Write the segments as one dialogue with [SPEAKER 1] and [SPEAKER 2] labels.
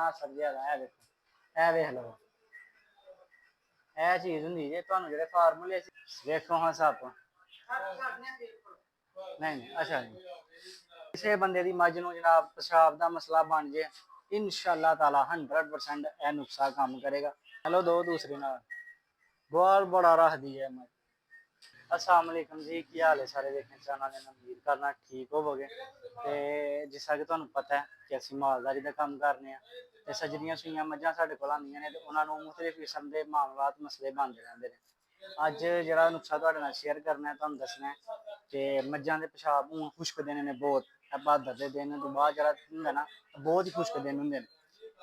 [SPEAKER 1] ਮੁਨਾਸਬ ਜਿਹਾ ਹੈਗਾ। ਇਹ ਦੇਖੋ, ਇਹ ਵੇਖ ਲਓ, ਇਹ ਚੀਜ਼ ਹੁੰਦੀ ਜੇ ਤੁਹਾਨੂੰ ਜਿਹੜੇ ਫਾਰਮੂਲੇ ਵੇਖੋ ਹਾਂ ਸੱਪ नहीं अच्छा नहीं किसी बंदे की मझ ਨੂੰ जनाब पेशाब का मसला बन जाए इंशाअल्लाह ताला 100% यह नुस्खा काम करेगा। हेलो दो दूसरे ना बहुत बड़ा रख दी है मैं। अस्सलाम वालेकुम जी, की हाल है सारे देखने चैनल ने उम्मीद करना ठीक होवोगे। तो जिस कि तुहानू पता है कि असीं मालदारी का काम करने तो सजरियां सूइयां मझां साडे कोल आंदियां ने ते उन्हां नूं मुख्तलिफ किस्म के मामलात मसले बनते रहंदे ने। अज जिहड़ा नुस्खा तुहाडे नाल शेयर करना है, तुहानू दसना है कि मझां दे पेशाब हूण खुश्क दिन ने बहुत, भादर के दिन तो बाद जिहड़ा हुंदा ना बहुत ही खुश्क दिन हुंदे ने।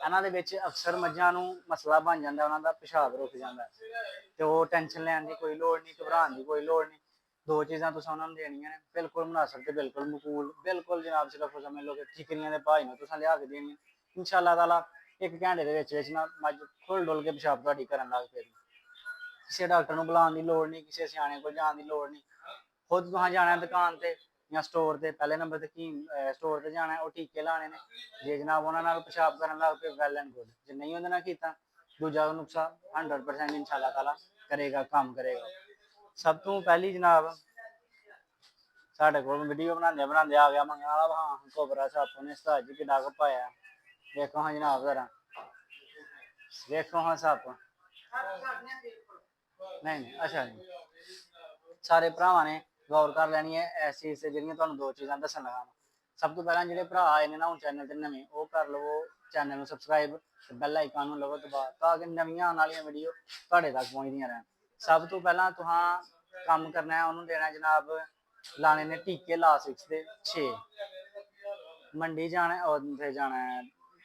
[SPEAKER 1] इन्हां दे विच अक्सर मझां नूं मसला बन जांदा, उन्हां दा पेशाब रुक जांदा ते ओह टेंशन लैण दी कोई लोड़ नहीं, घबराण दी कोई लोड़ नहीं। दो चीज़ां तुसां उन्हां नूं देनियां ने बिल्कुल मुनासब ते बिल्कुल मकूल, बिल्कुल जनाब सिर्फ समझ लो कि ठिकरियां दे भाई ने तुसां लिया के देनियां। इंशाअल्लाह ताला एक घंटे दे विच विच ना मझ खुल डुल के पेशाब तुहाडी करन लग पेगी। किसी डॉक्टर नूं बुलाउण दी लोड़ नहीं, किसी सियाणे कोल जाण दी लोड़ नहीं। खुद तुहां जाना है दुकान ते या स्टोर ते, पहले नंबर ते हकीम स्टोर ते जाना है, वो टीके लाने ने। जे जनाब उन्हां नाल पेशाब करन लग पे वैल एंड गुड, जे नहीं उहदे नाल कीता दूजा नुस्खा 100% इंशाअल्लाह ताला करेगा, काम करेगा। सब तो पहली जनाब साढ़े को वीडियो बनाते बनाते आ गया मंगने वाला, हाँ कोबरा सप ने उस्ताद जी किड्डा क पाया। देखो हाँ जनाब जरा देखो हाँ सप नहीं नहीं अच्छा नहीं सारे भरावां ने गौर कर लैनी है इस चीज़ से जिहड़ियां तुहानूं दो चीज़ां दस्सन लगा। सब तो पहला जिहड़े भरा आए ने ना हुण चैनल ते नवें वो कर लवो चैनल नूं सबसक्राइब ते बैल आइकन नूं लवो दबा ताकि नवीआं आउण वालियां वीडियो तुहाडे तक पहुंचदियां रहन। सब तो पहला तुहां काम करना है, उन्होंने देना जनाब लाने ने टीके लासिक्स दे 6 मंडी जाना है, जाना है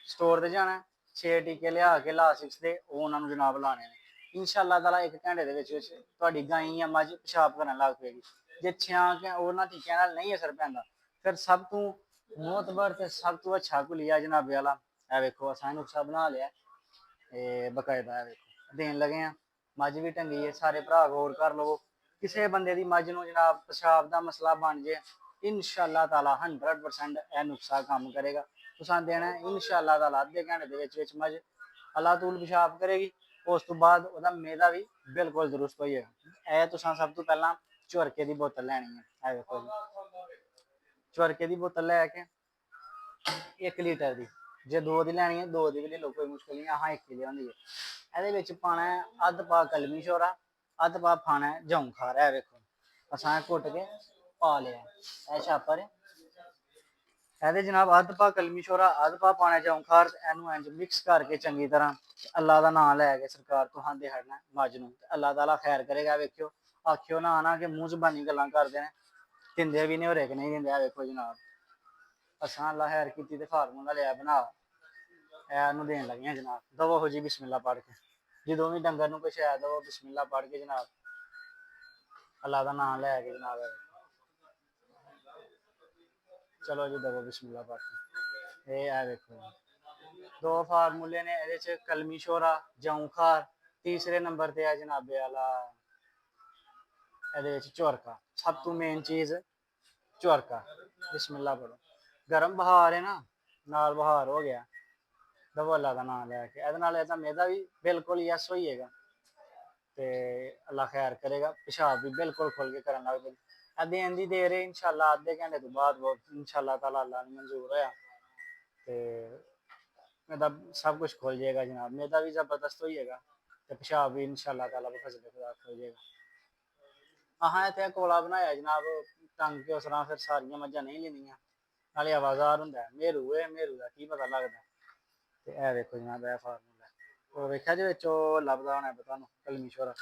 [SPEAKER 1] स्टोर ते जाना है 6 टीके लिया के लासिक्स दे उन्होंने जनाब लाने ने। इंशाअल्लाह ताला एक घंटे दे विच तुहाडी गाय या मझ पेशाब करन लग पेगी। जे 6 उन्हां टीकियां नाल नहीं असर पैंदा फिर सब तो मोतबर ते सब तो अच्छा घुलिया जनाबे वाला ए वेखो असां नुस्खा बना लिया बकायदा वेखो देन लगे हैं। मझ भी ढंगी है, सारे भरा गौर कर लवो। किसी बंदे की मझ नूं जनाब पेशाब का मसला बन जाए इंशाअल्लाह ताला 100% यह नुस्खा काम करेगा। तुसां देना है इंशाअल्लाह ताला अद्धे घंटे दे विच विच मझ अल्लाह तूल पेशाब करेगी, उस तो बाद वह मैदा भी बिल्कुल दुरुस्त हो जाएगा। यह तुसां सब तो पहला चुरके की बोतल लैनी है, देखो चुरके की बोतल लैके 1 लीटर की, जे 2 की लैनी है 2 की भी ले लो, कोई मुश्किल नहीं। हाँ 1 की लियांदी है। ये पाना है अद्ध पा कलमी शोरा, अद्ध पा पाना है जौं खार। है वेखो असां घुट के पा लिया है छापर ए जनाब अद्ध पा कलमी शोरा, अद्ध पा पाना जौं खार, एनू इंज मिक्स करके चंगी तरह अल्लाह का नाम लैके सरकार तुहां दे हड़ना मझ नूं, अल्लाह ताला खैर करेगा। वेखियो आखियो ना आना कि मूँह जबानी गल्लां करदे ने, दिंदे भी नहीं होर एक नहीं दिंदे। वेखो जनाब असां अल्लाह खैर कीती ते फार्मूला लिया बना एनू देन लगे हैं जनाब। दवो हो जी बिस्मिल्ला पढ़ के, जो भी डंगर नूं कुछ है दवो बिस्मिल्ला पढ़ के जनाब अल्लाह का नाम लैके जनाब। चलो जी दवो बिस्मिल्ला पढ़ के ये देखो 2 फार्मूले ने ये कलमी शोरा जौं खार, तीसरे नंबर ते है जनाबे वाला ये चोरका। सब तो मेन चीज़ चोरका। बिस्मिल्ला पढ़ो, गर्म बहार है ना नाल बहार हो गया, दवो अल्लाह का नाम लैके ए मैदा भी बिल्कुल यस होइएगा ते अल्लाह खैर करेगा। पेशाब भी बिल्कुल खुल के करन लग पे देन दी देर है इंशाअल्लाह अद्धे घंटे तो बाद वो इंशाअल्लाह ताला अल्लाह ने मंजूर होया ते मैदा सब कुछ खुल जाएगा जनाब। मैदा भी जबरदस्त होइएगा तो पेशाब भी इंशाअल्लाह ताला बफज़ल खुदा खुल जाएगा। अहां इत्थे कोला बनाया जनाब टंग के उस तरह फिर सारियां मझां नहीं लेंदियां नाले आवाज़ार हुंदा है मेरू दा की पता लगदा। ते ए देखो जनाब ए फार्मूला और वेख्या जे विच लभदा होना तुहानूं कलमी शोरा।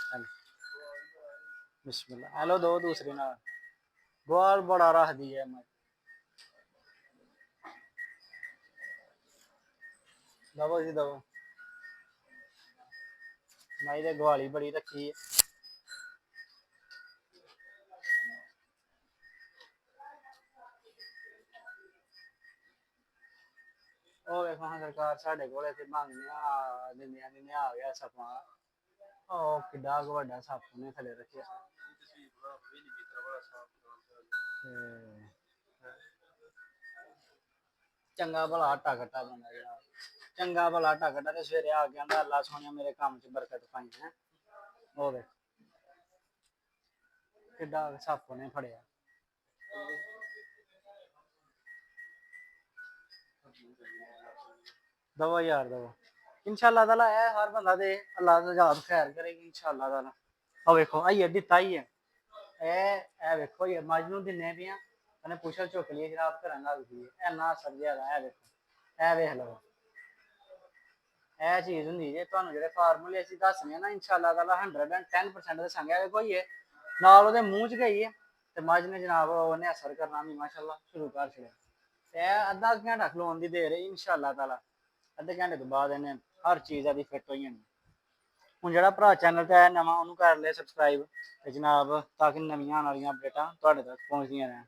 [SPEAKER 1] बिस्मिल्ला हेलो दो दूसरी नाल बहुत बड़ा रख दी है मैं दवो जी दवो माई ते गुआली बड़ी रखी है। ਉਹ ਵੇਖੋ ਹਾਂ ਸਰਕਾਰ ਸਾਡੇ ਕੋਲ ਇੱਥੇ ਮੰਗਦੀਆਂ ਦਿੰਦੀਆਂ ਦਿੰਦੀਆਂ ਆ ਗਿਆ ਸੱਪਾਂ ਉਹ ਕਿੱਡਾ ਕੁ ਵੱਡਾ ਸੱਪ ਨੇ ਥੱਲੇ ਰੱਖਿਆ ਚੰਗਾ ਭਲਾ ਆਟਾ ਕੱਟਾ ਬੰਦਾ ਜਨਾਬ ਚੰਗਾ ਭਲਾ ਟਕਦਾ ਤੇ ਸਵੇਰੇ ਆ ਕੇ ਆਂਦਾ ਅੱਲਾ ਸੋਹਣਿਆ ਮੇਰੇ ਕੰਮ 'ਚ ਬਰਕਤ ਪਾਈ ਹੈ। ਉਹ ਵੇਖ ਕਿੱਡਾ ਸੱਪ ਨੇ ਫੜਿਆ। दवा यार दवा इंशाल्लाह ताला है हर बंदा दे अल्लाह ज़ात खैर करेगी इंशाल्लाह ताला। और देखो आइए दिता ही है ए देखो ये मजनू दिने भी मैंने पुछल चुक लिए जनाब करांगा भी इन्ना असर ज्यादा है देखो ए देख लो ਇਹ ਚੀਜ਼ ਹੁੰਦੀ ਜੇ ਤੁਹਾਨੂੰ ਜਿਹੜੇ ਫਾਰਮੂਲੇ ਅਸੀਂ ਦੱਸਨੇ ਆ ਨਾ ਇਨਸ਼ਾਅੱਲਾ ਤਾਲਾ 110% ਦੱਸਾਂਗੇ ਦੇਖੋ ਇਹ ਨਾਲ ਉਹਦੇ ਮੂੰਹ 'ਚ ਗਈ ਹੈ ਤੇ ਮੱਝ ਨੇ ਜਨਾਬ ਉਹਨੇ ਅਸਰ ਕਰਨਾ ਵੀ ਮਾਸ਼ਾਅੱਲਾ ਸ਼ੁਰੂ ਕਰ ਛੜਿਆ ਤੇ ਅੱਧਾ ਘੰਟਾ ਖਲੋਣ ਦੀ ਦੇਰ ਹੈ ਇਨਸ਼ਾਅੱਲਾ ਤਾਲਾ ਅੱਧੇ ਘੰਟੇ ਤੋਂ ਬਾਅਦ ਇਹਨੇ ਹਰ ਚੀਜ਼ ਆਦੀ ਫਿੱਟ ਹੋਈ ਜਾਣੀ। ਹੁਣ ਜਿਹੜਾ ਭਰਾ ਚੈਨਲ ਤੇ ਆਇਆ ਨਵਾਂ ਉਹਨੂੰ ਕਰ ਲਿਆ ਸਬਸਕ੍ਰਾਈਬ ਤੇ ਜਨਾਬ ਤਾਂ ਕਿ ਨਵੀਆਂ ਆਉਣ ਵਾਲੀਆਂ ਅਪਡੇਟਾਂ ਤੁਹਾਡੇ ਤੱਕ ਪਹੁੰਚਦੀਆਂ ਰਹਿਣ।